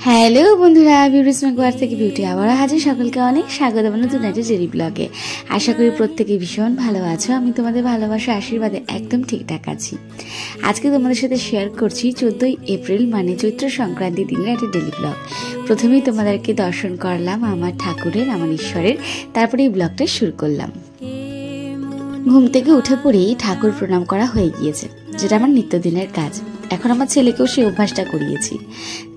Hello বন্ধুরা, beauty স্মেকওভার থেকে beauty আবারও হাজির। সকলকে অনেক স্বাগত নতুন একটা জেরি ব্লগে। আশা করি প্রত্যেকে ভীষণ ভালো আছো। আমি তোমাদের ভালোবাসা আশীর্বাদে একদম ঠিকঠাক আছি। আজকে তোমাদের সাথে শেয়ার করছি 14ই এপ্রিল মানে চৈত্র সংক্রান্তি দিনের একটা ডেলি ব্লগ। প্রথমেই তোমাদেরকে দর্শন করলাম আমার ঠাকুরের, আমার ঈশ্বরের, তারপরে এই ব্লগটা শুরু করলাম। ঘুম থেকে উঠে পড়েই ঠাকুর প্রণাম করা হয়ে গিয়েছে, যেটা আমার নিত্যদিনের কাজ। এখন আমার ছেলেকেও সেই অভ্যাসটা করিয়েছি।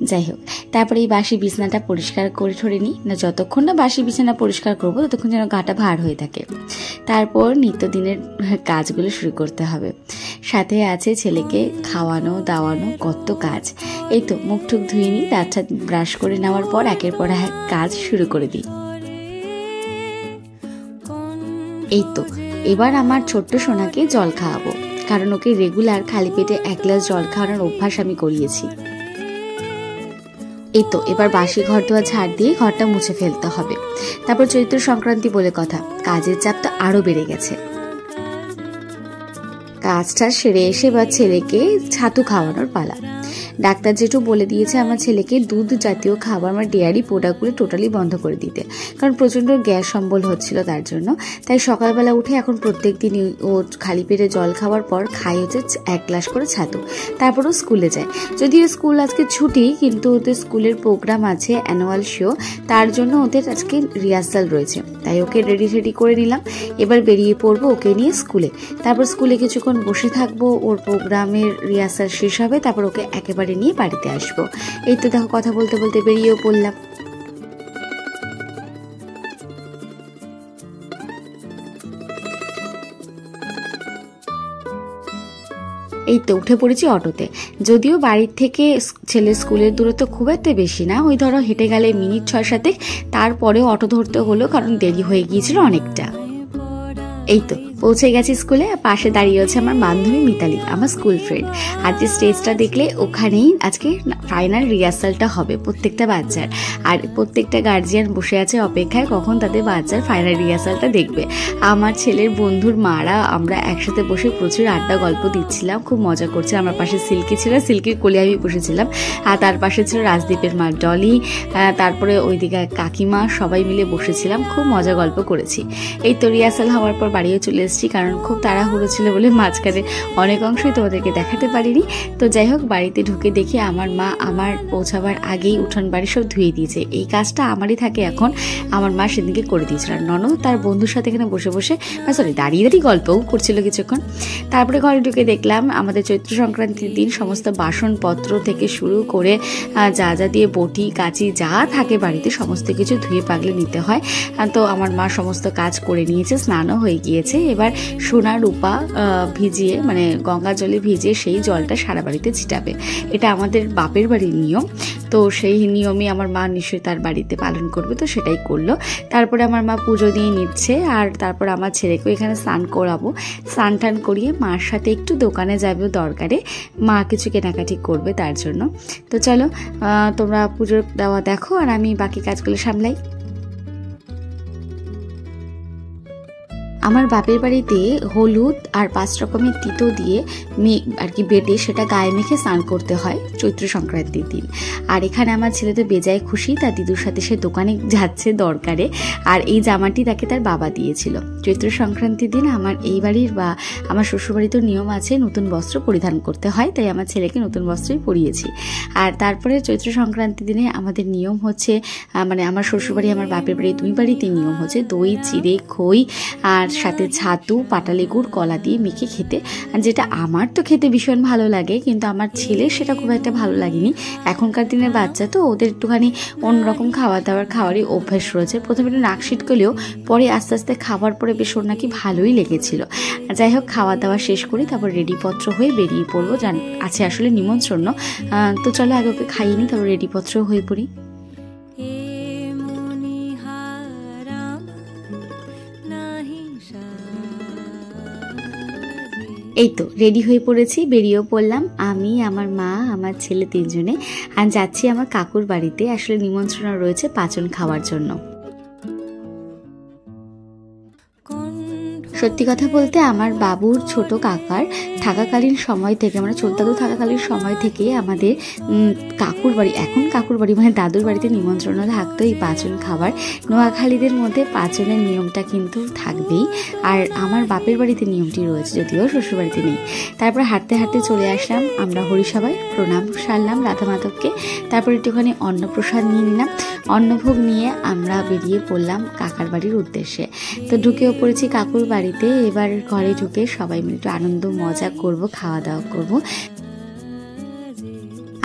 যাই হোক, তারপরে এই বাসি বিছানাটা পরিষ্কার করে ঠরে নিই না, যতক্ষণ না বাসি বিছানা পরিষ্কার করবো ততক্ষণ যেন গাটা ভার হয়ে থাকে। তারপর নিত্যদিনের কাজগুলো শুরু করতে হবে। সাথে আছে ছেলেকে খাওয়ানো দাওয়ানো, কত কাজ। এই তো মুখ টুক ধুয়ে নিই, দাঁতটা ব্রাশ করে নেওয়ার পর একের পর এক কাজ শুরু করে দিই। এই তো এবার আমার ছোট্ট সোনাকে জল খাওয়াবো, কারণ ওকে রেগুলার খালি পেটে 1 গ্লাস জল খাওয়ানোর অভ্যাস আমি করিয়েছি। এই তো এবার বাসি ঘর ধোয়া ঝাড় দিয়ে ঘরটা মুছে ফেলতে হবে। তারপর চৈত্র সংক্রান্তি বলে কথা, কাজের চাপ তো আরো বেড়ে গেছে। কাজটা সেরে এসে বা ছেলেকে ছাতু খাওয়ানোর পালা। ডাক্তার যেটু বলে দিয়েছে আমার ছেলেকে দুধ জাতীয় খাবার, আমার ডেয়ারি প্রোডাক্টগুলো টোটালি বন্ধ করে দিতে, কারণ প্রচণ্ড গ্যাস অম্বল হচ্ছিল তার জন্য। তাই সকালবেলা উঠে এখন প্রত্যেক দিনই ও খালি পেটে জল খাওয়ার পর খাই হচ্ছে 1 গ্লাস করে ছাতু, তারপরও স্কুলে যায়। যদিও স্কুল আজকে ছুটি, কিন্তু ওদের স্কুলের প্রোগ্রাম আছে, অ্যানুয়াল শো, তার জন্য ওদের আজকে রিহার্সাল রয়েছে। তাই ওকে রেডি করে নিলাম। এবার বেরিয়ে পড়বো ওকে নিয়ে স্কুলে। তারপর স্কুলে কিছুক্ষণ বসে থাকবো, ওর প্রোগ্রামের রিহার্সাল শেষ হবে, তারপর ওকে একেবারে নিয়ে বাড়িতে আসবো। এই তো দেখো, কথা বলতে বলতে বেরিয়েও পড়লাম। এই তো উঠে পড়েছি অটোতে। যদিও বাড়ির থেকে ছেলের স্কুলের দূরত্ব খুব একটা বেশি না, ওই ধরো হেঁটে গেলে মিনিট 6-7, তারপরেও অটো ধরতে হলো কারণ দেরি হয়ে গিয়েছিল অনেকটা। এই তো পৌঁছে গেছি স্কুলে। পাশে দাঁড়িয়ে আছে আমার বান্ধবী মিতালি, আমার স্কুল ফ্রেন্ড। আর যে স্টেজটা দেখলে, ওখানেই আজকে ফাইনাল রিহার্সালটা হবে প্রত্যেকটা বাচ্চার। আর প্রত্যেকটা গার্জিয়ান বসে আছে অপেক্ষায় কখন তাদের বাচ্চার ফাইনাল রিহার্সালটা দেখবে। আমার ছেলের বন্ধুর মারা আমরা একসাথে বসে প্রচুর আড্ডা গল্প দিচ্ছিলাম, খুব মজা করছিলাম। আমার পাশে সিল্কি ছিল, সিল্কির কোলে আমি বসেছিলাম, আর তার পাশে ছিল রাজদীপের মা ডলি, তারপরে ওইদিকে কাকিমা, সবাই মিলে বসেছিলাম, খুব মজা গল্প করেছি। এই তো রিহার্সাল হওয়ার পর বাড়িও চলে এসেছি, কারণ খুব তাড়াহুড়ো ছিল বলে মাঝখানে অনেক অংশই তোমাদেরকে দেখাতে পারিনি। তো যাই হোক, বাড়িতে ঢুকে দেখি আমার মা আমার পৌঁছাবার আগেই উঠোন বাড়ি সব ধুয়ে দিয়েছে। এই কাজটা আমারই থাকে এখন, আমার মা সেদিনকে করে দিয়েছিল। আর ননদ তার বন্ধুর সাথে এখানে বসে বসে দাঁড়িয়ে গল্পও করছিল কিছুক্ষণ। তারপরে ঘরে ঢুকে দেখলাম আমাদের চৈত্র সংক্রান্তির দিন সমস্ত বাসনপত্র থেকে শুরু করে যা যা দিয়ে বটি কাঁচি যা থাকে বাড়িতে সমস্ত কিছু ধুয়ে পাগলে নিতে হয়। তো আমার মা সমস্ত কাজ করে নিয়েছে, স্নানও হয়ে গিয়েছে। এবার সোনা রূপা ভিজিয়ে, মানে গঙ্গা জলে ভিজিয়ে সেই জলটা সারা বাড়িতে ছিটাবে। এটা আমাদের বাপের বাড়ির নিয়ম। তো সেই নিয়মই আমার মা নিশ্চয়ই তার বাড়িতে পালন করবে, তো সেটাই করলো। তারপরে আমার মা পুজো দিয়ে নিচ্ছে, আর তারপর আমার ছেলেকেও এখানে স্নান করাবো। স্নান টান করিয়ে মার সাথে একটু দোকানে যাবে দরকারে, মা কিছু কেনাকাটি করবে তার জন্য। তো চলো তোমরা পুজোর দেওয়া দেখো, আর আমি বাকি কাজগুলো সামলাই। আমার বাপের বাড়িতে হলুদ আর 5 রকমের তিতো দিয়ে আর কি বেটে সেটা গায়ে মেখে স্নান করতে হয় চৈত্র সংক্রান্তির দিন। আর এখানে আমার ছেলে তো বেজায় খুশি, তার দিদুর সাথে সে দোকানে যাচ্ছে দরকারে। আর এই জামাটি তাকে তার বাবা দিয়েছিল। চৈত্র সংক্রান্তির দিন আমার এই বাড়ির বা আমার শ্বশুরবাড়িতেও নিয়ম আছে, নতুন বস্ত্র পরিধান করতে হয়, তাই আমার ছেলেকে নতুন বস্ত্রই পরিয়েছি। আর তারপরে চৈত্র সংক্রান্তির দিনে আমাদের নিয়ম হচ্ছে, মানে আমার শ্বশুরবাড়ি আমার বাপের বাড়ি 2 বাড়িতে নিয়ম হচ্ছে দই চিড়ে খই আর সাথে ছাতু পাটালি গুড় কলা দিয়ে মেখে খেতে। আর যেটা আমার তো খেতে ভীষণ ভালো লাগে, কিন্তু আমার ছেলের সেটা খুব একটা ভালো লাগেনি। এখনকার দিনের বাচ্চা তো, ওদের একটুখানি অন্যরকম খাওয়ারই অভ্যাস রয়েছে। প্রথমে একটু নাক ছিটকেলেও পরে আস্তে আস্তে খাবার পরে বেশ ওর নাকি ভালোই লেগেছিল। যাই হোক, খাওয়া দাওয়া শেষ করি, তারপর রেডিপত্র হয়ে বেরিয়ে পড়বো। আছে আসলে নিমন্ত্রণ, তো চলো আগে ওকে খাইয়ে নিই, তারপর রেডিপত্র হয়ে পড়ি। এই তো রেডি হয়ে পড়েছি, বেরিয়েও পড়লাম। আমি, আমার মা, আমার ছেলে 3 জনে, আর যাচ্ছি আমার কাকুর বাড়িতে। আসলে নিমন্ত্রণ রয়েছে পাচন খাওয়ার জন্য। সত্যি কথা বলতে আমার বাবুর ছোট কাকার থাকাকালীন সময় থেকে, আমরা ছোট দাদু থাকাকালীন সময় থেকেই আমাদের কাকুর বাড়ি, এখন কাকুর বাড়ি মানে দাদুর বাড়িতে নিমন্ত্রণ থাকতো এই পাঁচন খাবার। নোয়াখালীদের মধ্যে পাঁচনের নিয়মটা কিন্তু থাকবেই, আর আমার বাপের বাড়িতে নিয়মটি রয়েছে, যদিও শ্বশুর বাড়িতে নেই। তারপর হাঁটতে হাঁটতে চলে আসলাম আমরা হরিসভায়, প্রণাম সারলাম রাধা মাধবকে, তারপর একটুখানি অন্নপ্রসাদ নিয়ে নিলাম। অন্নভোগ নিয়ে আমরা বেরিয়ে পড়লাম কাকার বাড়ির উদ্দেশ্যে। তো ঢুকেও পড়েছি কাকুর বাড়িতে। এবার ঘরে ঢুকে সবাই মিলে একটু আনন্দ মজা করব, খাওয়া দাওয়া করব।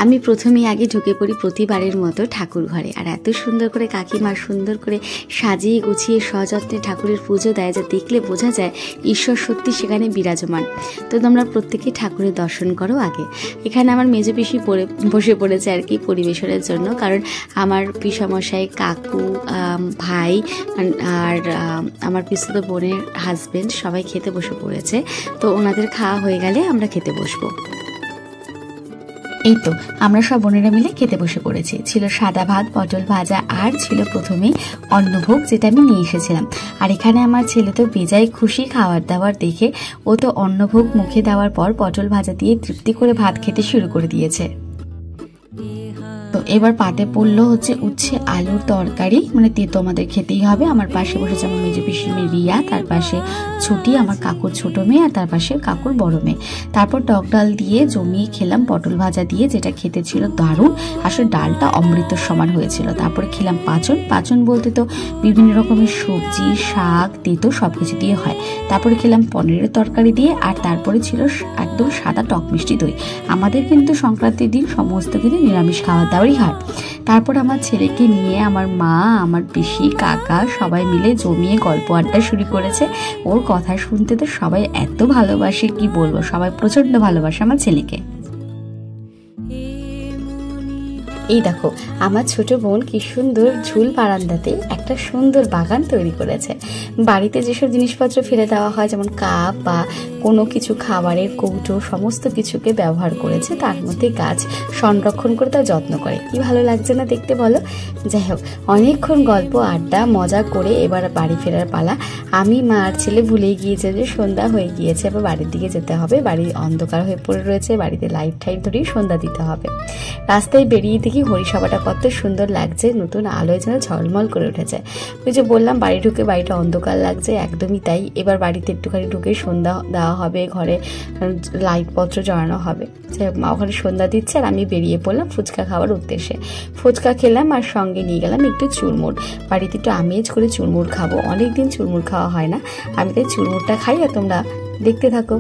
আমি প্রথমেই আগে ঢুকে পড়ি প্রতিবারের মতো ঠাকুর ঘরে, আর এত সুন্দর করে কাকিমা সুন্দর করে সাজিয়ে গুছিয়ে সযত্নে ঠাকুরের পুজো দেয়, যা দেখলে বোঝা যায় ঈশ্বর সত্যি সেখানে বিরাজমান। তো তোমরা প্রত্যেকেই ঠাকুরের দর্শন করো আগে। এখানে আমার মেজো পিসি বসে পড়েছে আর কি পরিবেশনের জন্য, কারণ আমার পিসামশাই, কাকু, ভাই আর আমার পিসতুতো বোনের হাজবেন্ড সবাই খেতে বসে পড়েছে। তো ওনাদের খাওয়া হয়ে গেলে আমরা খেতে বসবো। এই তো আমরা সব বোনেরা মিলে খেতে বসে পড়েছি। ছিল সাদা ভাত, পটল ভাজা, আর ছিল প্রথমেই অন্নভোগ, যেটা আমি নিয়ে এসেছিলাম। আর এখানে আমার ছেলে তো বেজায় খুশি খাবার দাবার দেখে। ও তো অন্নভোগ মুখে দেওয়ার পর পটল ভাজা দিয়ে তৃপ্তি করে ভাত খেতে শুরু করে দিয়েছে। তো এবার পাতে পড়লো হচ্ছে উচ্ছে আলুর তরকারি, মানে তেতো আমাদের খেতেই হবে। আমার পাশে বসেছে আমার মেজো পিসির মেয়ে রিয়া, তার পাশে ছুটি আমার কাকুর ছোট মেয়ে, আর তার পাশে কাকুর বড় মেয়ে। তারপর টক ডাল দিয়ে জমিয়ে খেলাম পটল ভাজা দিয়ে, যেটা খেতে ছিল দারুণ। আসলে ডালটা অমৃতর সমান হয়েছিল। তারপরে খেলাম পাঁচন বলতে তো বিভিন্ন রকমের সবজি, শাক, তেতো সবকিছু দিয়ে হয়। তারপরে খেলাম পনিরের তরকারি দিয়ে, আর তারপরে ছিল একদম সাদা টক মিষ্টি দই। আমাদের কিন্তু সংক্রান্তির দিন সমস্ত কিছু নিরামিষ খাওয়া দাওয়ারই হয়। তারপর আমার ছেলেকে নিয়ে আমার মা, আমার পিসি, কাকা সবাই মিলে জমিয়ে গল্প আড্ডা শুরু করেছে। ওর কথা শুনতে তো সবাই এত ভালোবাসে, কি বলবো, সবাই প্রচন্ড ভালোবাসে আমার ছেলেকে। এই দেখো আমার ছোট বোন কি সুন্দর ঝুল বারান্দাতে একটা সুন্দর বাগান তৈরি করেছে। বাড়িতে যেসব জিনিসপত্র ফেলে দেওয়া হয়, যেমন কাপ বা কোনো কিছু খাবারের কৌটো, সমস্ত কিছুকে ব্যবহার করেছে, তার মধ্যে গাছ সংরক্ষণ করে তার যত্ন করে। কি ভালো লাগছে না দেখতে বলো। যাই হোক, অনেকক্ষণ গল্প আড্ডা মজা করে এবার বাড়ি ফেরার পালা। আমি, মা আর ছেলে ভুলেই গিয়েছে যে সন্ধ্যা হয়ে গিয়েছে, এবার বাড়ির দিকে যেতে হবে। বাড়ি অন্ধকার হয়ে পড়ে রয়েছে, বাড়িতে লাইট ঠাইট ধরেই সন্ধ্যা দিতে হবে। রাস্তায় বেরিয়ে দেখি হরিসভাটা কত সুন্দর লাগছে, নতুন আলোয় যেন ঝলমল করে উঠেছে। ওই যে বললাম বাড়ি ঢুকে বাড়িটা অন্ধকার লাগছে, একদমই তাই। এবার বাড়িতে একটুখানি ঢুকে সন্ধ্যা দেওয়া হবে, ঘরে লাইটপত্র জ্বালানো হবে। মা ওখানে সন্ধ্যা দিচ্ছে, আর আমি বেরিয়ে পড়লাম ফুচকা খাওয়ার উদ্দেশ্যে। ফুচকা খেলাম, আর সঙ্গে নিয়ে গেলাম একটু চুরমুর। বাড়িতে একটু আমেজ করে চুরমুর খাবো, অনেকদিন চুরমুর খাওয়া হয় না। আমি তাই চুরমুরটা খাই, আর তোমরা দেখতে থাকো।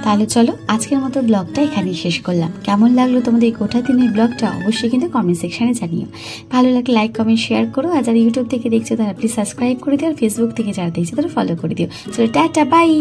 তাহলে চলো আজকের মতো ব্লগটা এখানেই শেষ করলাম। কেমন লাগলো তোমাদের এই গোটা দিনের ব্লগটা অবশ্যই কিন্তু কমেন্ট সেকশনে জানিও। ভালো লাগলে লাইক কমেন্ট শেয়ার করো, আর যারা ইউটিউব থেকে দেখছো তারা প্লিজ সাবস্ক্রাইব করে দিও, আর ফেসবুক থেকে যারা দেখছো তারা ফলো করে দিও। চলো টাটা, বাই।